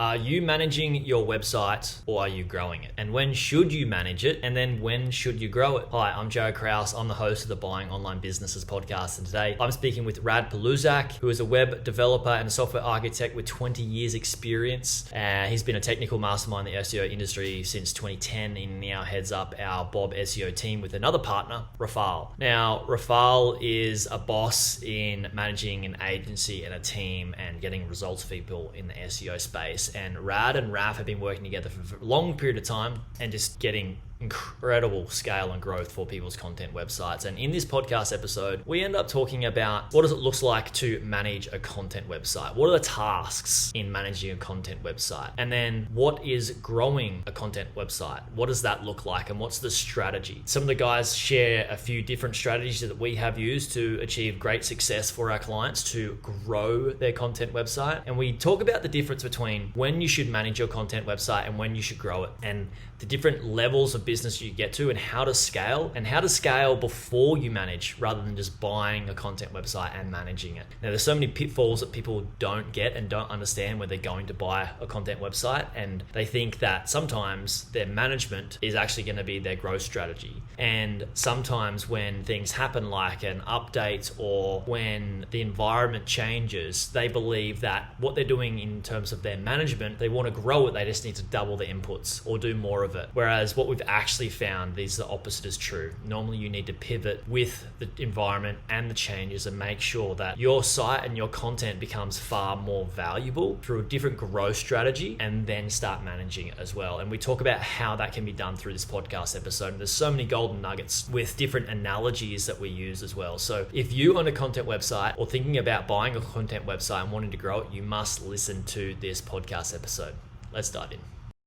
Are you managing your website or are you growing it? And when should you manage it? And then when should you grow it? Hi, I'm Jaryd Krause. I'm the host of the Buying Online Businesses podcast. And today I'm speaking with Rad Paluszak, who is a web developer and a software architect with 20 years experience. He's been a technical mastermind in the SEO industry since 2010 and now heads up our BOB SEO team with another partner, Rafal. Now, Rafal is a boss in managing an agency and a team and getting results for people in the SEO space. And Rad and Raf have been working together for a long period of time and just getting incredible scale and growth for people's content websites. And in this podcast episode, we end up talking about what does it look like to manage a content website? What are the tasks in managing a content website? And then what is growing a content website? What does that look like? And what's the strategy? Some of the guys share a few different strategies that we have used to achieve great success for our clients to grow their content website. And we talk about the difference between when you should manage your content website and when you should grow it, and the different levels of business you get to, and how to scale before you manage rather than just buying a content website and managing it. Now, there's so many pitfalls that people don't get and don't understand when they're going to buy a content website, and they think that sometimes their management is actually going to be their growth strategy. And sometimes when things happen like an update or when the environment changes, they believe that what they're doing in terms of their management, they want to grow it, they just need to double the inputs or do more of it. Whereas what we've actually found is the opposite is true. Normally you need to pivot with the environment and the changes and make sure that your site and your content becomes far more valuable through a different growth strategy, and then start managing it as well. And we talk about how that can be done through this podcast episode. And there's so many golden nuggets with different analogies that we use as well. So if you own a content website or thinking about buying a content website and wanting to grow it, you must listen to this podcast episode. Let's dive in.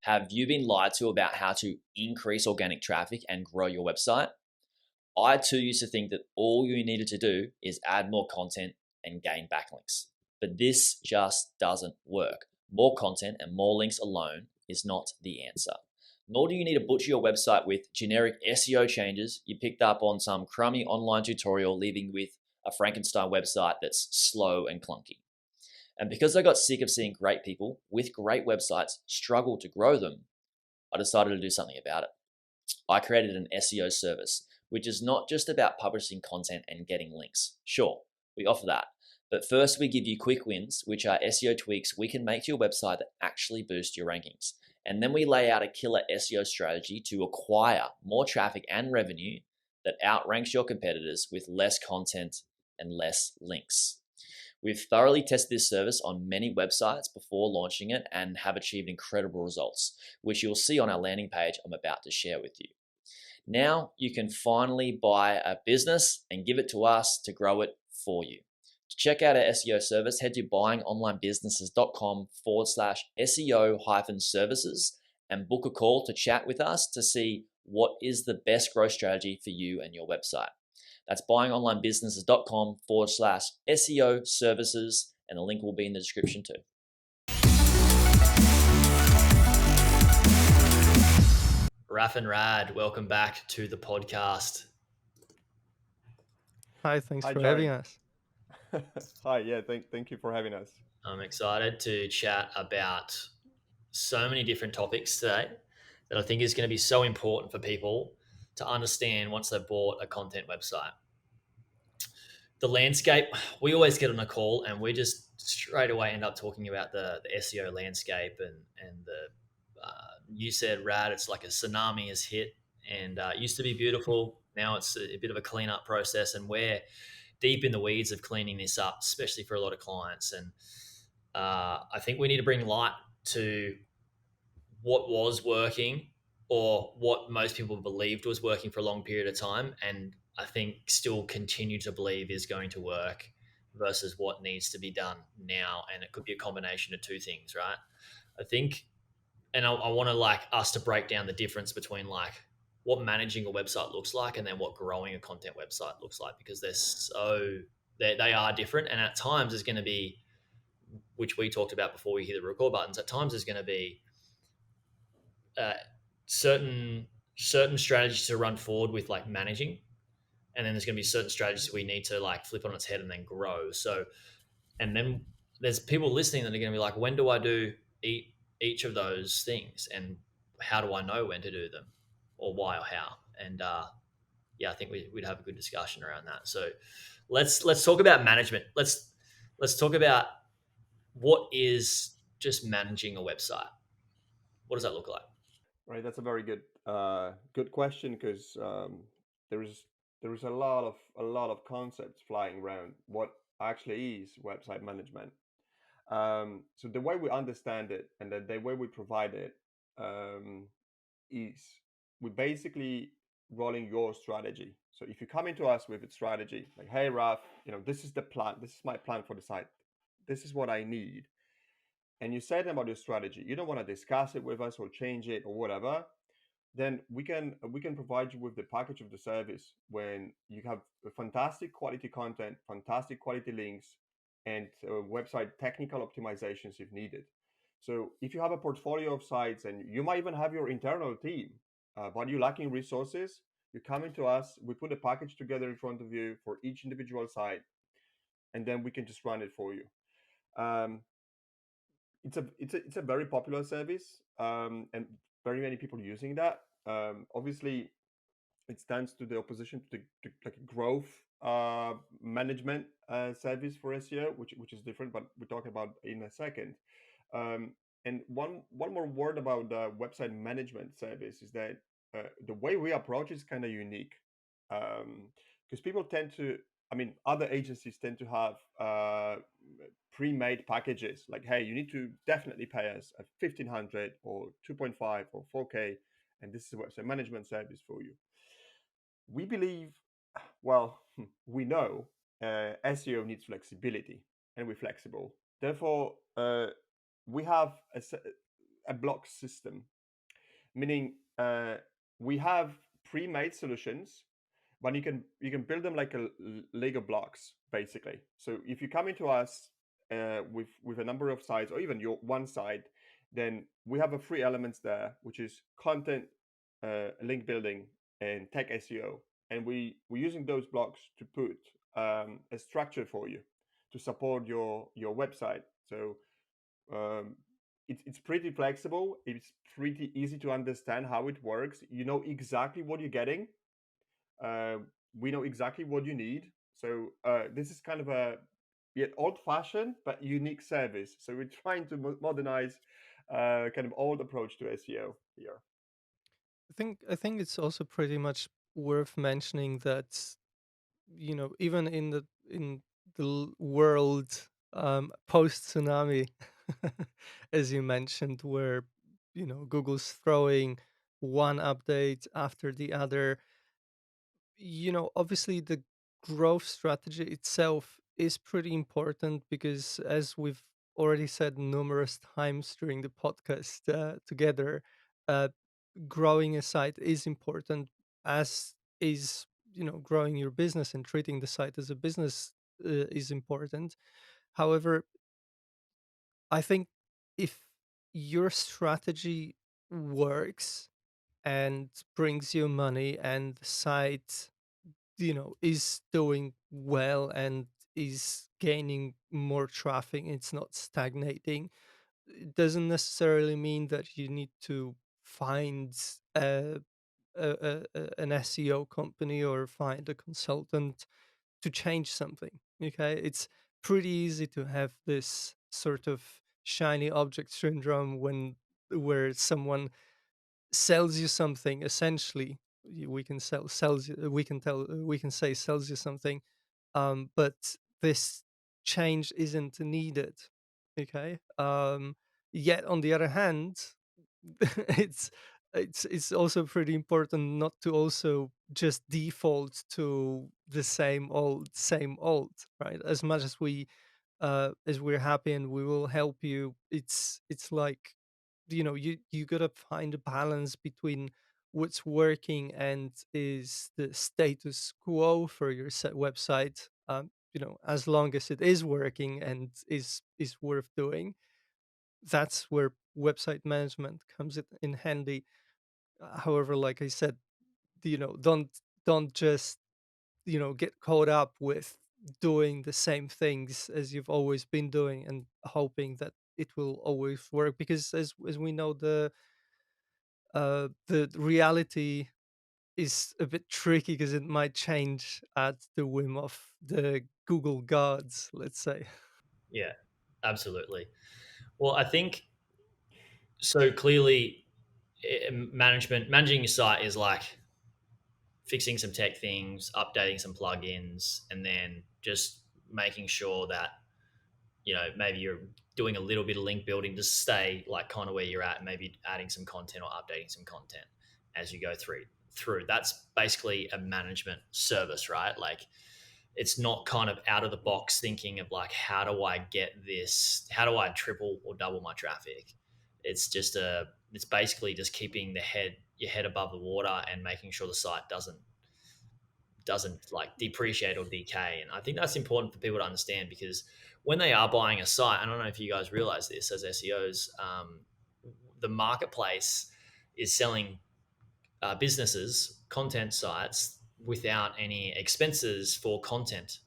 Have you been lied to about how to increase organic traffic and grow your website? I too used to think that all you needed to do is add more content and gain backlinks. But this just doesn't work. More content and more links alone is not the answer. Nor do you need to butcher your website with generic SEO changes you picked up on some crummy online tutorial, leaving with a Frankenstein website that's slow and clunky. And because I got sick of seeing great people with great websites struggle to grow them, I decided to do something about it. I created an SEO service, which is not just about publishing content and getting links. Sure, we offer that. But first we give you quick wins, which are SEO tweaks we can make to your website that actually boost your rankings. And then we lay out a killer SEO strategy to acquire more traffic and revenue that outranks your competitors with less content and less links. We've thoroughly tested this service on many websites before launching it and have achieved incredible results, which you'll see on our landing page I'm about to share with you. Now you can finally buy a business and give it to us to grow it for you. To check out our SEO service, head to buyingonlinebusinesses.com/SEO-services and book a call to chat with us to see what is the best growth strategy for you and your website. That's buyingonlinebusinesses.com/SEO-services, and the link will be in the description too. Raf and Rad, welcome back to the podcast. Hi, thanks for Jaryd. having us. Hi, yeah, thank you for having us. I'm excited to chat about so many different topics today that I think is going to be so important for people to understand once they've bought a content website. The landscape, we always get on a call and we just straight away end up talking about the SEO landscape and you said, Rad, it's like a tsunami has hit, and it used to be beautiful. Now it's a bit of a cleanup process, and we're deep in the weeds of cleaning this up, especially for a lot of clients. And I think we need to bring light to what was working or what most people believed was working for a long period of time, and I think still continue to believe is going to work versus what needs to be done now. And it could be a combination of two things, right? I think, and I want to like us to break down the difference between like what managing a website looks like and then what growing a content website looks like, because they are different. And at times there's going to be, which we talked about before we hit the record buttons, at times there's going to be certain strategies to run forward with like managing, and then there's going to be certain strategies we need to like flip on its head and then grow. So, and then there's people listening that are going to be like, when do I do each of those things, and how do I know when to do them, or why or how? And yeah, I think we'd have a good discussion around that. So let's talk about management. Let's talk about what is just managing a website. What does that look like? Right, that's a very good question because there's there's a lot of concepts flying around what actually is website management. So the way we understand it and the way we provide it um, is we basically rolling your strategy. So if you come into us with a strategy like, hey Raf, this is the plan, this is my plan for the site, this is what I need, and you say them about your strategy, you don't want to discuss it with us or change it or whatever, then we can provide you with the package of the service when you have fantastic quality content, fantastic quality links, and website technical optimizations if needed. So if you have a portfolio of sites and you might even have your internal team, but you're lacking resources, you come into us, we put a package together in front of you for each individual site, and then we can just run it for you. Um, it's a very popular service, and very many people using that. Obviously, it stands to the opposition to like a growth management service for SEO, which is different, but we'll talk about in a second. Um, and one more word about the website management service is that the way we approach is kind of unique, because people tend to, I mean, other agencies tend to have pre-made packages like, hey, you need to definitely pay us at 1500 or 2.5 or 4K, and this is a website management service for you. We believe, well, we know SEO needs flexibility, and we're flexible. Therefore, we have a block system, meaning we have pre-made solutions, but you can build them like a Lego blocks basically. So if you come into us with a number of sites or even your one site, then we have a three elements there, which is content, link building, and tech SEO, and we're using those blocks to put a structure for you to support your website. So um, it's pretty flexible. It's pretty easy to understand how it works. You know exactly what you're getting. Uh, we know exactly what you need. So this is kind of a yet old-fashioned but unique service. So we're trying to modernize kind of old approach to SEO here. I think it's also pretty much worth mentioning that even in the world post tsunami, as you mentioned, where Google's throwing one update after the other, obviously the growth strategy itself is pretty important because, as we've already said numerous times during the podcast together, uh, growing a site is important, as is growing your business and treating the site as a business is important. However, I think if your strategy works and brings you money and the site is doing well and is gaining more traffic, it's not stagnating, it doesn't necessarily mean that you need to find an SEO company or find a consultant to change something. Okay, it's pretty easy to have this sort of shiny object syndrome when where someone sells you something. Essentially, we can sell sells you, we can say sells you something, but this change isn't needed. Okay, yet on the other hand, it's it's also pretty important not to also just default to the same old, right? As much as we're happy and we will help you, it's like you gotta find a balance between what's working and is the status quo for your website, as long as it is working and is worth doing. That's where website management comes in handy. However, like I said, don't just get caught up with doing the same things as you've always been doing and hoping that it will always work, because as we know, the reality is a bit tricky, because it might change at the whim of the Google gods, let's say. Yeah, absolutely. Well, I think so. Clearly, managing your site is like fixing some tech things, updating some plugins, and then just making sure that maybe you're doing a little bit of link building to stay like kind of where you're at, and maybe adding some content or updating some content as you go through. That's basically a management service, right? Like, it's not kind of out of the box thinking of like, how do I get this, how do I triple or double my traffic. It's basically just keeping your head above the water and making sure the site doesn't like depreciate or decay. And I think that's important for people to understand, because when they are buying a site, I don't know if you guys realize this as SEOs, the marketplace is selling businesses content sites without any expenses for content,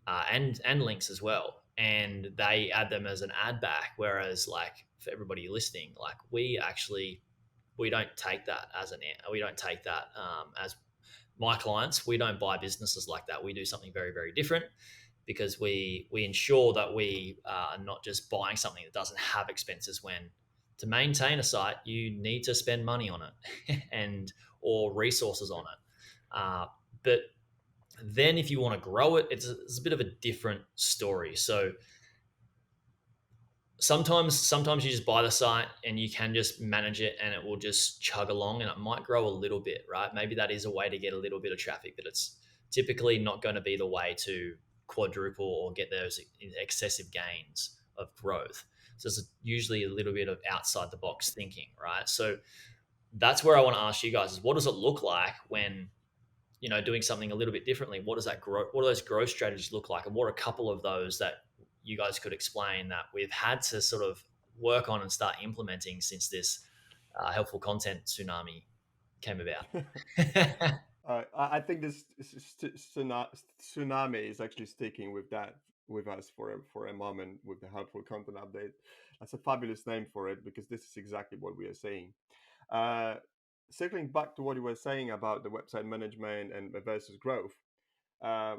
and links as well, and they add them as an ad back. Whereas, like, for everybody listening, like, we don't take that as as my clients. We don't buy businesses like that. We do something very, very different, because we ensure that we are not just buying something that doesn't have expenses. When to maintain a site, you need to spend money on it and or resources on it. But then if you want to grow it, it's a bit of a different story. So sometimes you just buy the site and you can just manage it, and it will just chug along, and it might grow a little bit, right? Maybe that is a way to get a little bit of traffic, but it's typically not going to be the way to quadruple or get those excessive gains of growth. So it's usually a little bit of outside the box thinking, right? So that's where I want to ask you guys is, what does it look like when doing something a little bit differently? What do those growth strategies look like, and what are a couple of those that you guys could explain that we've had to sort of work on and start implementing since this helpful content tsunami came about? I think this tsunami is actually sticking with us for a moment with the helpful content update. That's a fabulous name for it, because this is exactly what we are saying. Uh, Circling back to what you were saying about the website management and versus growth, uh,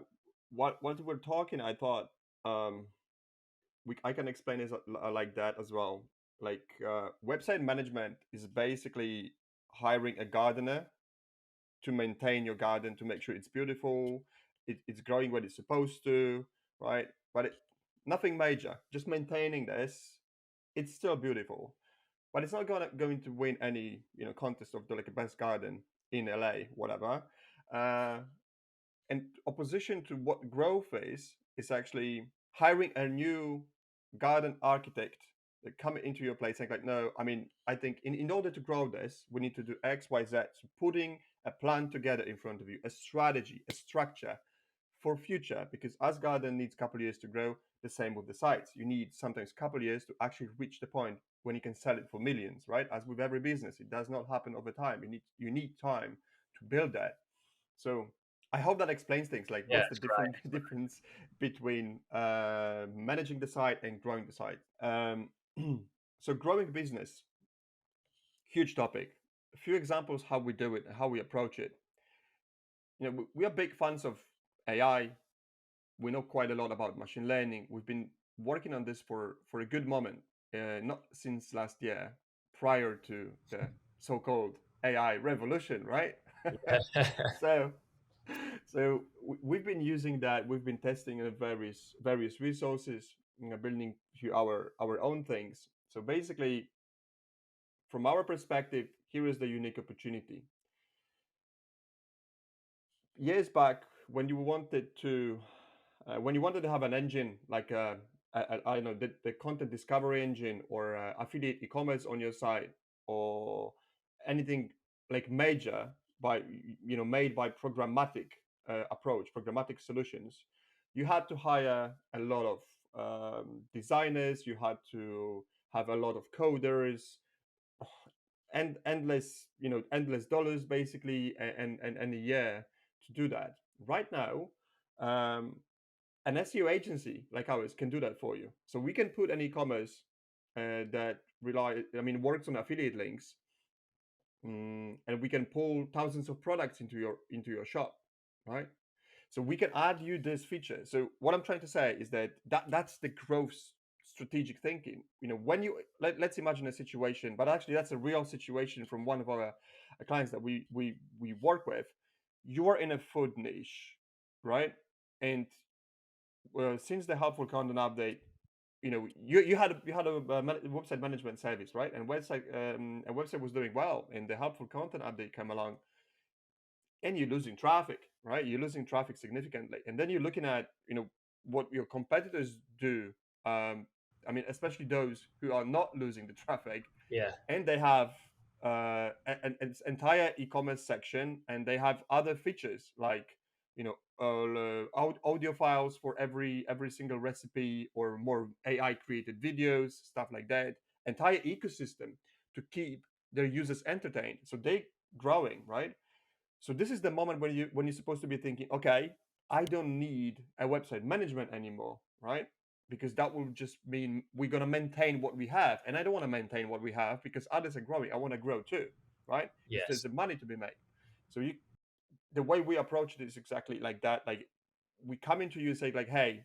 what we were talking, I thought, um, I can explain it like that as well. Like, website management is basically hiring a gardener to maintain your garden, to make sure it's beautiful, it's growing what it's supposed to, right? But nothing major, just maintaining this. It's still beautiful, but it's not going to win any contest of the like best garden in LA, whatever. Uh, and opposition to what growth is actually hiring a new garden architect that come into your place saying like, no, I mean, I think in order to grow this, we need to do X, Y, Z. So putting a plan together in front of you, a strategy, a structure for future, because as garden needs a couple of years to grow, the same with the sites. You need sometimes a couple of years to actually reach the point when you can sell it for millions, right? As with every business, it does not happen over time. You need time to build that. So I hope that explains things. Like, Yeah, what's the it's great. difference between managing the site and growing the site? So growing a business, huge topic. A few examples how we do it and how we approach it. We are big fans of AI. We know quite a lot about machine learning. We've been working on this for a good moment, not since last year, prior to the so-called AI revolution, right? Yeah. so we've been using that. We've been testing various resources, building our own things. So basically, from our perspective, here is the unique opportunity. Years back, when you wanted to have an engine like I don't know, the content discovery engine, or affiliate e-commerce on your site, or anything like major by made by programmatic approach, programmatic solutions, you had to hire a lot of designers. You had to have a lot of coders, and endless dollars basically, and a year to do that. Right now, an SEO agency like ours can do that for you. So we can put an e-commerce that works on affiliate links, and we can pull thousands of products into your shop, right? So we can add you this feature. So what I'm trying to say is that's the growth strategic thinking. When let's imagine a situation, but actually that's a real situation from one of our clients that we work with. You are in a food niche, right? And since the helpful content update, you had a website management service, right? And a website was doing well, and the helpful content update came along, and you're losing traffic, right? You're losing traffic significantly, and then you're looking at what your competitors do. Especially those who are not losing the traffic, Yeah. and they have an entire e-commerce section, and they have other features like audio files for every single recipe, or more AI created videos, stuff like that. Entire ecosystem to keep their users entertained, so they growing, right? So this is the moment when you're supposed to be thinking, okay, I don't need a website management anymore, right? Because that will just mean we're gonna maintain what we have, and I don't want to maintain what we have because others are growing. I want to grow too, right? Because Yes. there's money to be made. So the way we approach it is exactly like that. Like, we come into you and say like, hey,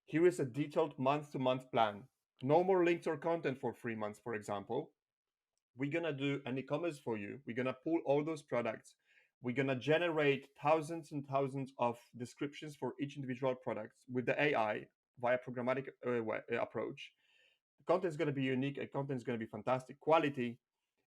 here is a detailed month-to-month plan. No more links or content for 3 months, for example. We're gonna do an e-commerce for you. We're gonna pull all those products. We're gonna generate thousands and thousands of descriptions for each individual product with the AI via programmatic approach. The content is gonna be unique, and content is gonna be fantastic quality,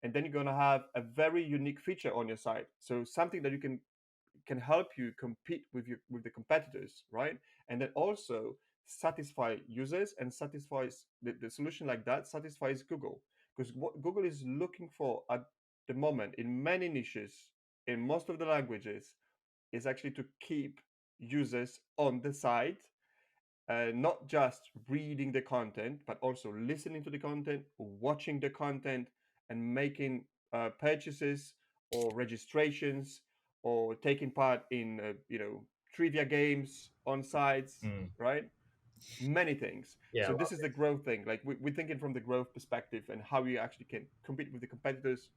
and then you're gonna have a very unique feature on your site. So something that you can help you compete with the competitors, right? And then also satisfy users, and satisfies the solution like that satisfies Google, because what Google is looking for at the moment in many niches, in most of the languages, is actually to keep users on the site, not just reading the content, but also listening to the content, watching the content, and making purchases or registrations, or taking part in trivia games on sites, Mm. right? Many things. Yeah. So this is the growth thing. Like, we're thinking from the growth perspective, and how you actually can compete with the competitors,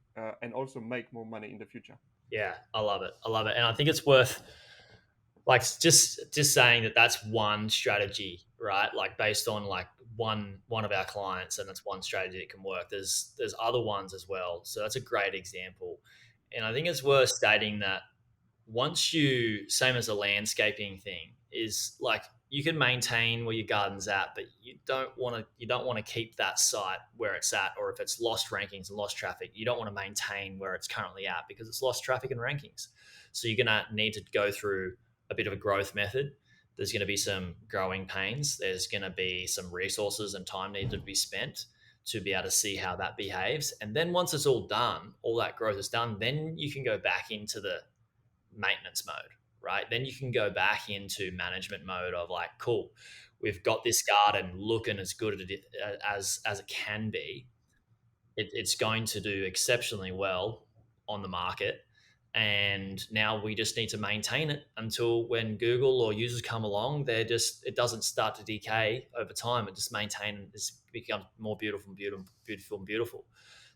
and also make more money in the future. Yeah, I love it. I love it, and I think it's worth like just saying that that's one strategy, right? Like based on like one of our clients, and it's one strategy that can work. There's other ones as well, so that's a great example, and I think it's worth stating that once you, same as a landscaping thing, is like you can maintain where your garden's at, but you don't want to keep that site where it's at, or if it's lost rankings and lost traffic, you don't want to maintain where it's currently at because it's lost traffic and rankings. So you're gonna need to go through a bit of a growth method. There's going to be some growing pains. There's going to be some resources and time needed to be spent to be able to see how that behaves. And then once it's all done, all that growth is done, then you can go back into the maintenance mode, right? Then you can go back into management mode of like, cool, we've got this garden looking as good as it can be. It's going to do exceptionally well on the market. And now we just need to maintain it until when Google or users come along, it doesn't start to decay over time. It just it becomes more beautiful and beautiful, beautiful and beautiful.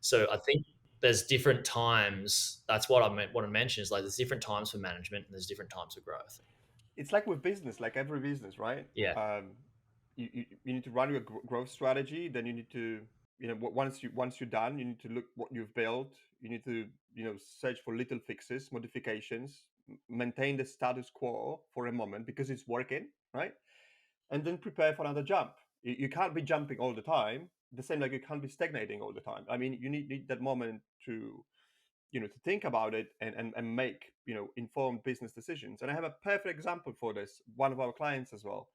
So I think there's different times. That's what I meant. What I mentioned is like there's different times for management and there's different times for growth. It's like with business, like every business, right? Yeah. You need to run your growth strategy. Then you need to, once you're done, you need to look what you've built. You need to, search for little fixes, modifications, maintain the status quo for a moment because it's working, right? And then prepare for another jump. You can't be jumping all the time, the same like you can't be stagnating all the time. I mean, you need that moment to, to think about it, and make, informed business decisions. And I have a perfect example for this, one of our clients as well.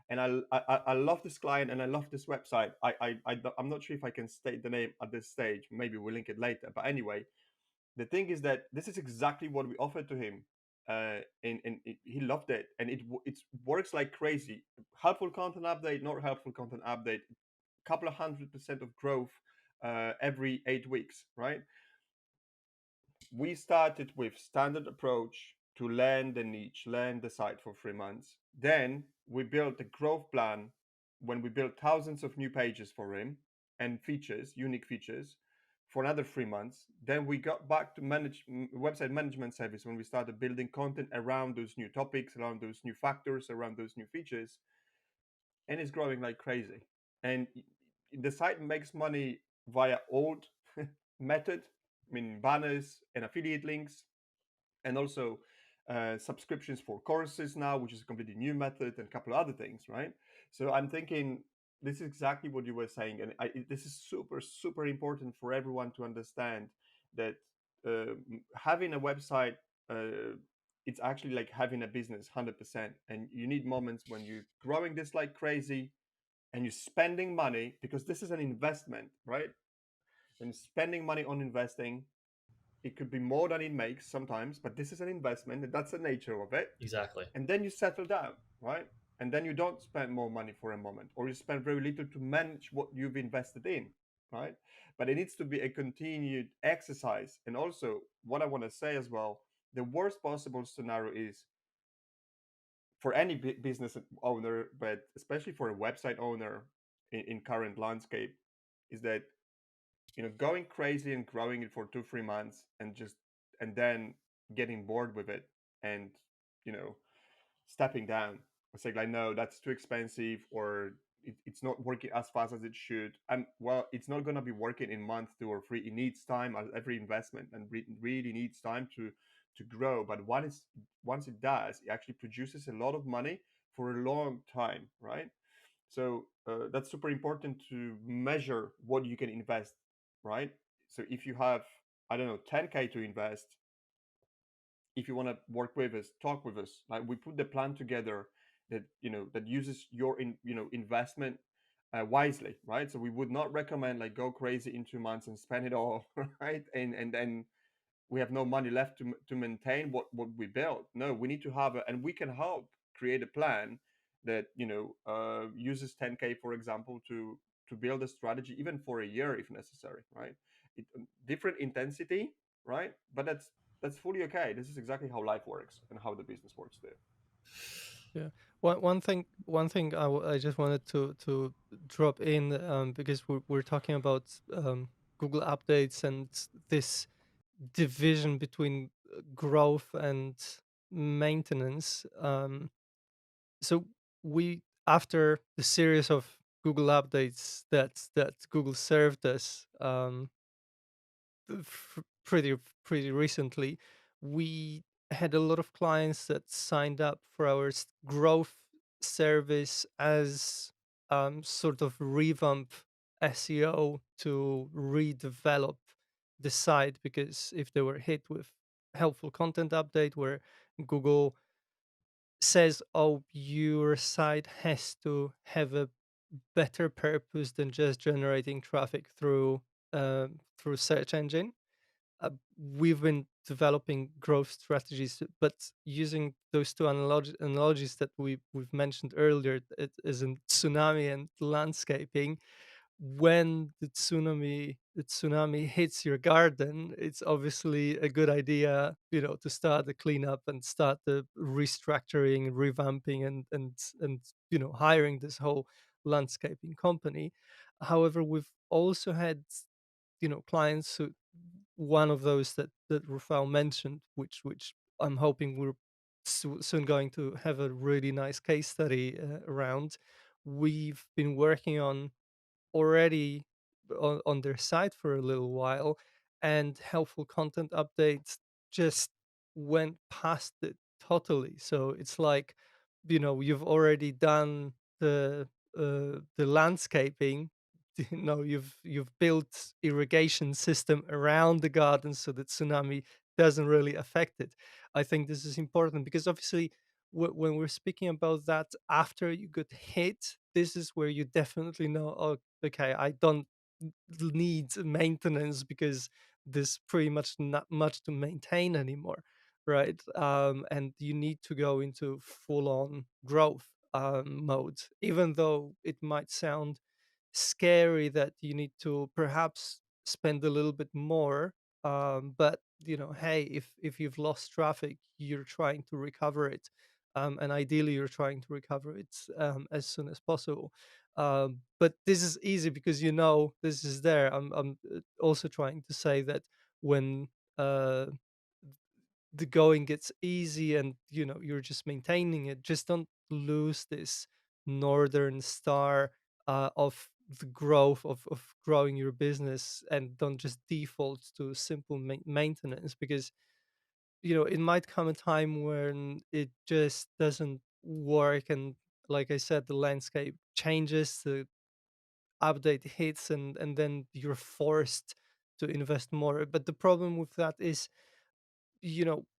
And I love this client, and I love this website. I'm not sure if I can state the name at this stage. Maybe we'll link it later. But anyway, the thing is that this is exactly what we offered to him, he loved it, and it works like crazy. Helpful content update, not helpful content update, couple of 100% of growth every 8 weeks, right? We started with standard approach to learn the niche, learn the site for 3 months. Then we built a growth plan when we built thousands of new pages for him. and features, unique features, for another 3 months. Then we got back to website management service when we started building content around those new topics, around those new factors, around those new features, and it's growing like crazy. And the site makes money via old method, I mean banners and affiliate links, and also subscriptions for courses now, which is a completely new method, and a couple of other things, right? So I'm thinking this is exactly what you were saying, and this is super, super important for everyone to understand that having a website, it's actually like having a business 100%. And you need moments when you're growing this like crazy and you're spending money, because this is an investment, right? And spending money on investing, it could be more than it makes sometimes, but this is an investment, and that's the nature of it. Exactly. And then you settle down, right? And then you don't spend more money for a moment, or you spend very little to manage what you've invested in, right? But it needs to be a continued exercise. And also, what I want to say as well, the worst possible scenario is for any business owner, but especially for a website owner in current landscape, is that going crazy and growing it for 2 3 months and then getting bored with it, and you know stepping down, or saying like, no, that's too expensive, or it's not working as fast as it should. And well, it's not going to be working in month 2 or 3. It needs time, as every investment, and really needs time to grow. But once it does, it actually produces a lot of money for a long time, right? So that's super important to measure what you can invest, right? So if you have, I don't know, 10K to invest, if you want to work with us, talk with us. Like, we put the plan together that uses your investment wisely, right? So we would not recommend like go crazy in 2 months and spend it all, right? And then we have no money left to maintain what we built. No, we need to have and we can help create a plan that uses 10K, for example, to build a strategy even for a year if necessary, right? Different intensity, right? But that's fully okay. This is exactly how life works and how the business works there. Yeah. One thing I just wanted to drop in, because we're talking about Google updates and this division between growth and maintenance. So we, after the series of Google updates that Google served us, pretty recently, we had a lot of clients that signed up for our growth service as sort of revamp SEO to redevelop the site, because if they were hit with helpful content update where Google says, oh, your site has to have a better purpose than just generating traffic through search engine. We've been developing growth strategies, but using those two analogies that we've mentioned earlier, it is in tsunami and landscaping. When the tsunami hits your garden, it's obviously a good idea, to start the cleanup and start the restructuring, revamping, and hiring this whole landscaping company. However, we've also had clients who, one of those that Rafal mentioned, which I'm hoping we're soon going to have a really nice case study around. We've been working on already on their site for a little while, and helpful content updates just went past it totally. So it's like, you've already done the landscaping. You've built irrigation system around the garden so that tsunami doesn't really affect it. I think this is important because obviously when we're speaking about that after you got hit, this is where you definitely know, oh, okay, I don't need maintenance because there's pretty much not much to maintain anymore, right? And you need to go into full on growth mode, even though it might sound scary that you need to perhaps spend a little bit more. But hey, if you've lost traffic, you're trying to recover it, and ideally you're trying to recover it as soon as possible. But this is easy because this is there. I'm also trying to say that when uh, the going gets easy and you're just maintaining it, just don't lose this northern star of the growth of growing your business, and don't just default to simple maintenance, because it might come a time when it just doesn't work, and like I said, the landscape changes, the update hits, and then you're forced to invest more. But the problem with that is,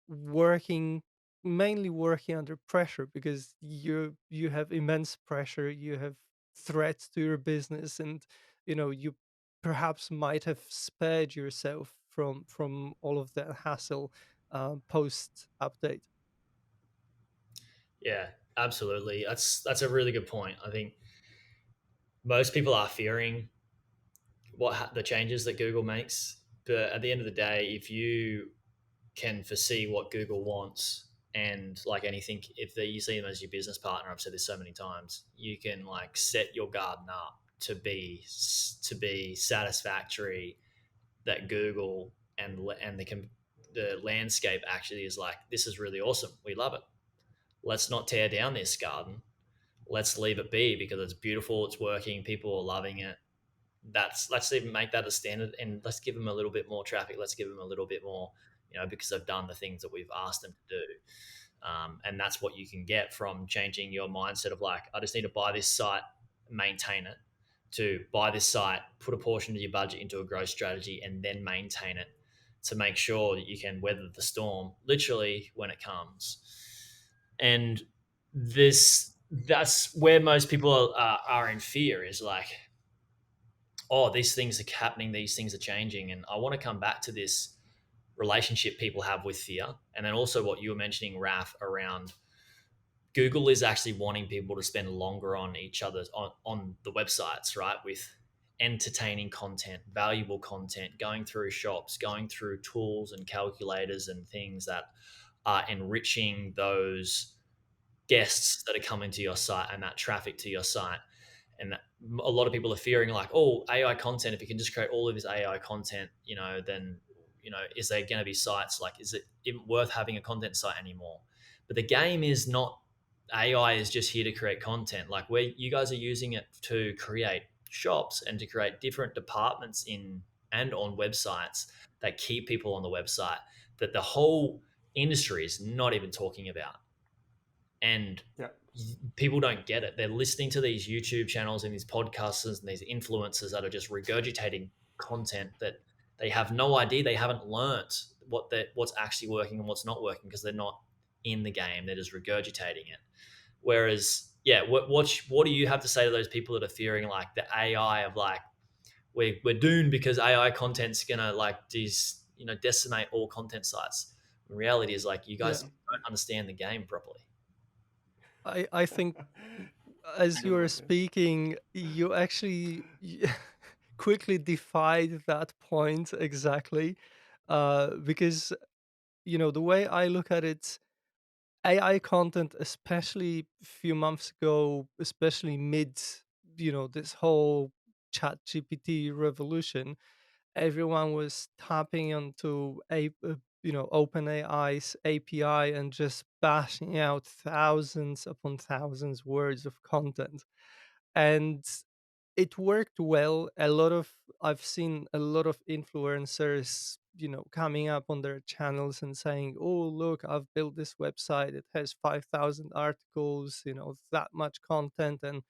working mainly working under pressure, because you have immense pressure, you have threats to your business, and you perhaps might have spared yourself from all of that hassle post update. Yeah, absolutely. That's a really good point. I think most people are fearing the changes that Google makes, but at the end of the day, if you can foresee what Google wants, and like anything, if you see them as your business partner, I've said this so many times, you can like set your garden up to be satisfactory, that Google the landscape actually is like, this is really awesome, we love it, let's not tear down this garden, let's leave it be because it's beautiful, it's working, people are loving it. Let's even make that a standard, and let's give them a little bit more traffic, let's give them a little bit more, because they've done the things that we've asked them to do. And that's what you can get from changing your mindset of like, I just need to buy this site, maintain it, to buy this site, put a portion of your budget into a growth strategy, and then maintain it to make sure that you can weather the storm literally when it comes. And that's where most people are in fear, is like, oh, these things are happening, these things are changing. And I want to come back to this relationship people have with fear. And then also what you were mentioning, Raf, around Google is actually wanting people to spend longer on each other's on the websites, right? With entertaining content, valuable content, going through shops, going through tools and calculators and things that are enriching those guests that are coming to your site and that traffic to your site. And a lot of people are fearing like, oh, AI content, if you can just create all of this AI content, then is there going to be sites, like, is it even worth having a content site anymore? But the game is not, AI is just here to create content. Like, where you guys are using it to create shops and to create different departments in and on websites that keep people on the website, that the whole industry is not even talking about. And Yeah. people don't get it. They're listening to these YouTube channels and these podcasters and these influencers that are just regurgitating content that they have no idea. They haven't learnt what's actually working and what's not working, because they're not in the game. They're just regurgitating it. Whereas, yeah, what do you have to say to those people that are fearing like the AI of like, we're doomed because AI content's gonna like decimate all content sites? The reality is like, you guys Yeah, don't understand the game properly. I think as you Good were one. Yeah. speaking, you actually quickly defied that point exactly, because the way I look at it, AI content, especially a few months ago, especially mid, this whole chat GPT revolution, everyone was tapping onto OpenAI's API and just bashing out thousands upon thousands words of content. And it worked well. I've seen a lot of influencers, coming up on their channels and saying, "Oh, look, I've built this website. It has 5,000 articles, that much content, and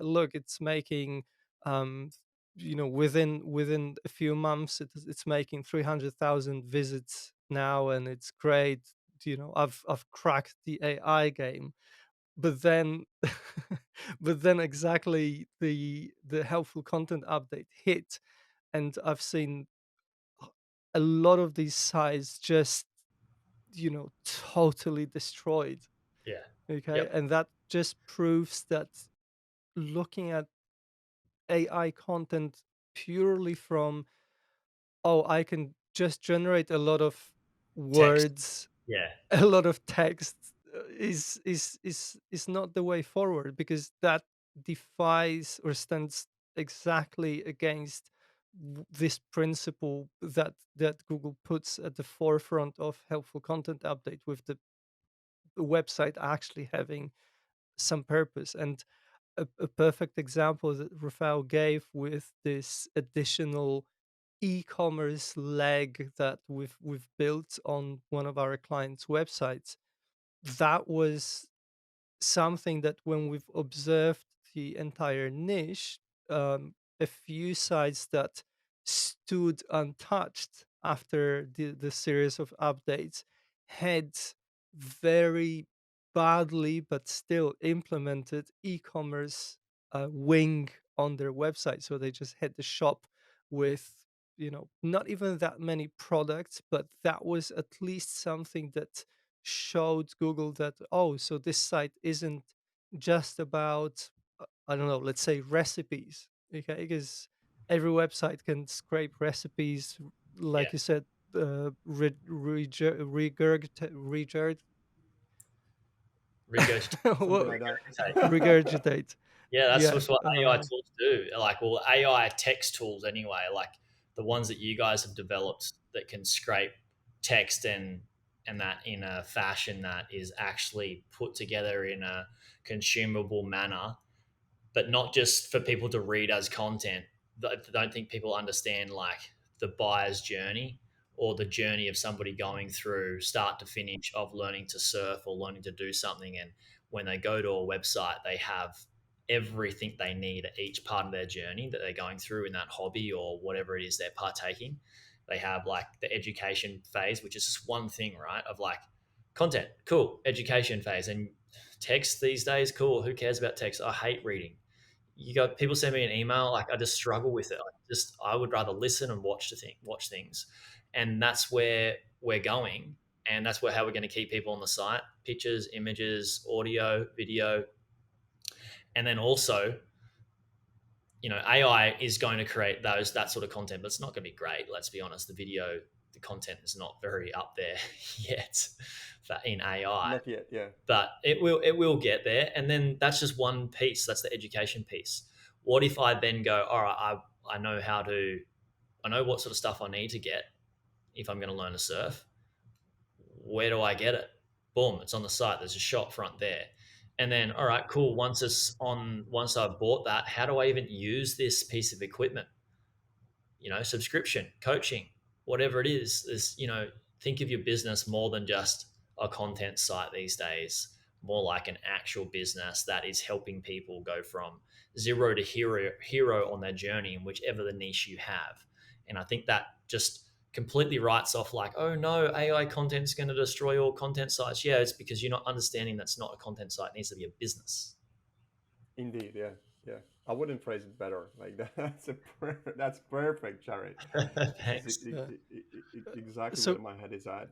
look, it's making, um, within a few months, it's making 300,000 visits now, and it's great. I've cracked the AI game." But then but then exactly the helpful content update hit, and I've seen a lot of these sites just totally destroyed. Yeah. Okay, Yep. and that just proves that looking at AI content purely from, oh, I can just generate a lot of Text. words, Yeah. a lot of text, is not the way forward, because that defies or stands exactly against this principle that Google puts at the forefront of helpful content update, with the website actually having some purpose. And a perfect example that Rafal gave with this additional e-commerce leg that we've built on one of our clients' websites, that was something that, when we've observed the entire niche, a few sites that stood untouched after the series of updates had very badly but still implemented e-commerce wing on their website. So they just had the shop with, not even that many products, but that was at least something that showed Google that, oh, so this site isn't just about, I don't know, let's say recipes, okay? Because every website can scrape recipes, Yeah. like you said, regurgitate, Regurgitate. Something what- like that. regurgitate. Yeah, that's Yeah. just what AI tools do. Like, well, AI text tools anyway, like the ones that you guys have developed that can scrape text and that in a fashion that is actually put together in a consumable manner, but not just for people to read as content. I don't think people understand like the buyer's journey or the journey of somebody going through start to finish of learning to surf or learning to do something. And when they go to a website, they have everything they need at each part of their journey that they're going through in that hobby or whatever it is they're partaking. They have like the education phase, which is just one thing, right? Of like content, cool, education phase, and text these days, cool. Who cares about text? I hate reading. You got people send me an email, like I just struggle with it. I would rather listen and watch things, and that's where we're going, and that's how we're going to keep people on the site: pictures, images, audio, video, and then also, AI is going to create that sort of content, but it's not going to be great. Let's be honest, the content is not very up there yet in AI, Not yet, yeah. but it will get there. And then that's just one piece. That's the education piece. What if I then go, all right, I know I know what sort of stuff I need to get if I'm going to learn to surf. Where do I get it? Boom, it's on the site. There's a shop front there. And then, all right, cool. Once I've bought that, how do I even use this piece of equipment? Subscription, coaching, whatever it is, think of your business more than just a content site these days, more like an actual business that is helping people go from zero to hero on their journey in whichever the niche you have. And I think that just completely writes off like, oh no, AI content is going to destroy all content sites. Yeah, it's because you're not understanding that's not a content site. It needs to be a business. Indeed, yeah, yeah. I wouldn't phrase it better. Like that's perfect, Jaryd. This is Thanks. Yeah. exactly So where my head is at.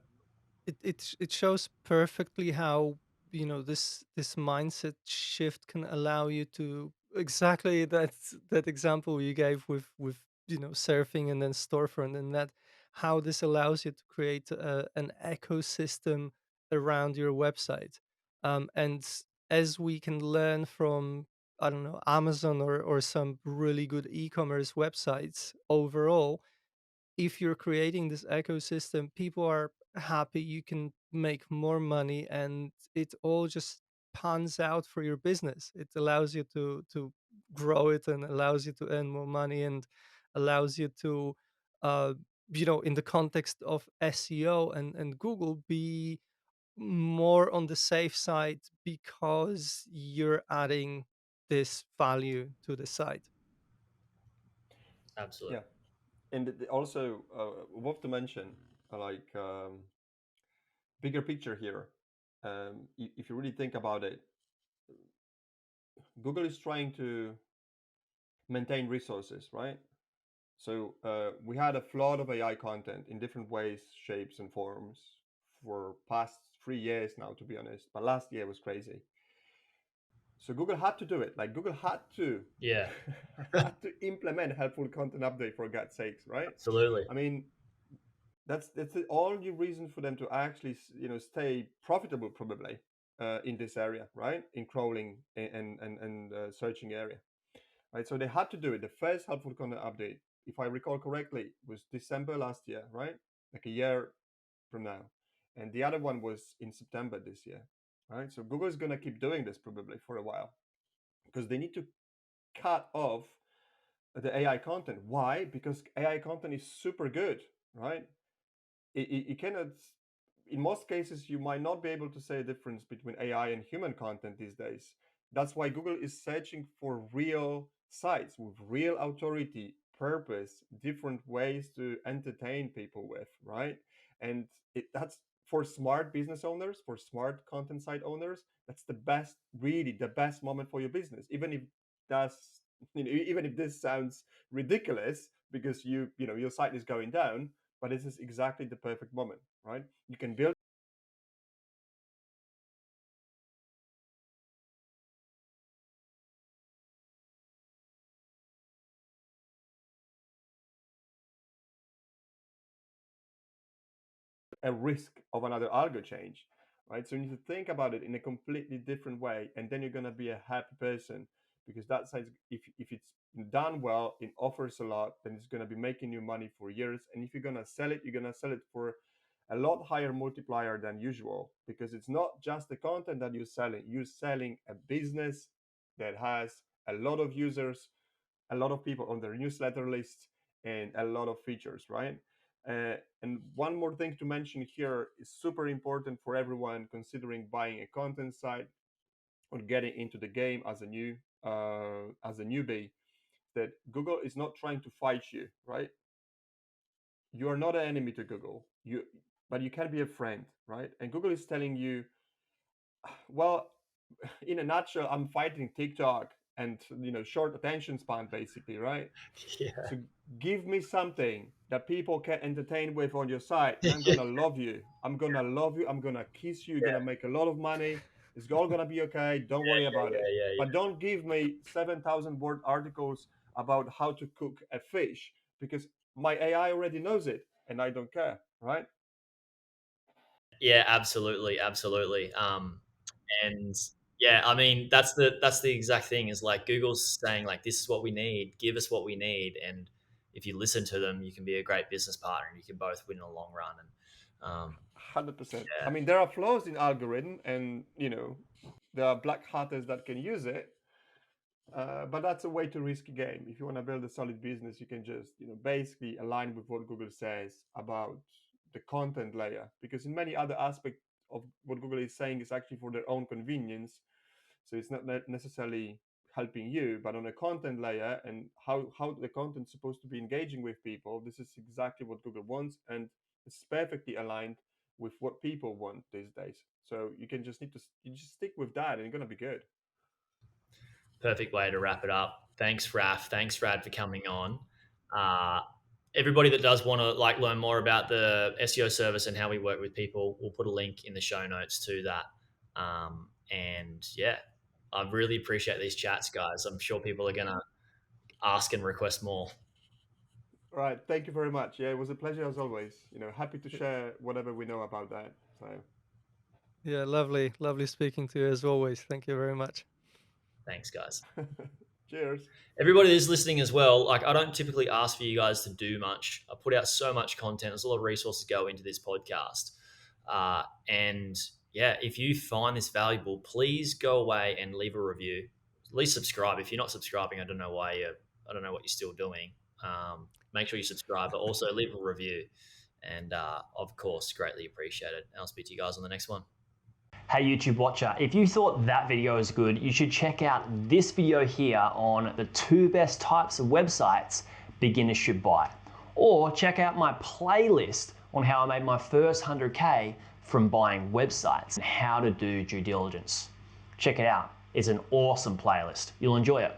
it shows perfectly how, this mindset shift can allow you to, exactly that example you gave with surfing and then storefront, and that how this allows you to create an ecosystem around your website. And as we can learn from, I don't know, Amazon or some really good e-commerce websites overall, if you're creating this ecosystem, people are happy, you can make more money, and it all just pans out for your business. It allows you to grow it, and allows you to earn more money, and allows you to, uh, in the context of SEO and Google, be more on the safe side because you're adding this value to the site. Absolutely. Yeah, and also worth to mention, like bigger picture here. If you really think about it, Google is trying to maintain resources, right? So we had a flood of AI content in different ways, shapes, and forms for past 3 years now, to be honest. But last year was crazy. So Google had to do it. Like Google had to Yeah, had to implement helpful content update for God's sakes, right? absolutely. I mean, that's the only reason for them to actually stay profitable probably. in this area, right? In crawling and searching area, right? So they had to do it. The first helpful content update, if I recall correctly, was December last year, right? Like a year from now. And the other one was in September this year, right? So Google is going to keep doing this probably for a while because they need to cut off the AI content. Why? Because AI content is super good, right? It cannot, in most cases, you might not be able to say a difference between AI and human content these days. That's why Google is searching for real sites with real authority, purpose, different ways to entertain people with, right? And that's for smart business owners, for smart content site owners, that's the best, really the best moment for your business. That's, even if this sounds ridiculous because your site is going down, but this is exactly the perfect moment, right? You can build a risk of another algo change, right? So you need to think about it in a completely different way, and then you're going to be a happy person because that site, if it's done well, it offers a lot, then it's going to be making you money for years. And if you're going to sell it, you're going to sell it for a lot higher multiplier than usual because it's not just the content that you're selling a business that has a lot of users, a lot of people on their newsletter list, and a lot of features, right? And one more thing to mention here is super important for everyone considering buying a content site or getting into the game as a newbie, that Google is not trying to fight you, right? You are not an enemy to Google. But you can be a friend, right? And Google is telling you, well, in a nutshell, I'm fighting TikTok and short attention span, basically, right? Yeah. So give me something that people can entertain with on your site, and I'm gonna love you. I'm gonna love you. I'm gonna kiss you. You're gonna make a lot of money. It's all gonna be okay. Don't worry about it. But don't give me 7,000 word articles about how to cook a fish because my AI already knows it, and I don't care, right? Yeah, absolutely, absolutely. And yeah, I mean that's the exact thing. Is like Google's saying like this is what we need, give us what we need, and if you listen to them, you can be a great business partner, and you can both win in the long run. And 100%. I yeah, mean, there are flaws in algorithm, and there are black hatters that can use it. But that's a way to risk a game. If you want to build a solid business, you can just basically align with what Google says about the content layer, because in many other aspects of what Google is saying is actually for their own convenience. So it's not necessarily helping you, but on a content layer and how the content's supposed to be engaging with people, this is exactly what Google wants, and it's perfectly aligned with what people want these days. So you just stick with that, and you're gonna be good. perfect way to wrap it up. Thanks, Raf. Thanks, Rad, for coming on. Uh, Everybody that does want to like learn more about the SEO service and how we work with people, we'll put a link in the show notes to that. And yeah, I really appreciate these chats, guys. I'm sure people are gonna ask and request more. All right, thank you very much. Yeah, it was a pleasure as always. Happy to share whatever we know about that. So, Yeah, lovely, lovely speaking to you as always. Thank you very much. Thanks, guys. cheers. Everybody that's listening as well, like I don't typically ask for you guys to do much. I put out so much content. There's a lot of resources go into this podcast. And yeah, if you find this valuable, please go away and leave a review. At least subscribe. If you're not subscribing, I don't know I don't know what you're still doing. Make sure you subscribe, but also leave a review. And of course, greatly appreciate it. And I'll speak to you guys on the next one. Hey YouTube watcher, if you thought that video was good, you should check out this video here on the 2 best types of websites beginners should buy. Or check out my playlist on how I made my first 100K from buying websites and how to do due diligence. Check it out. It's an awesome playlist. You'll enjoy it.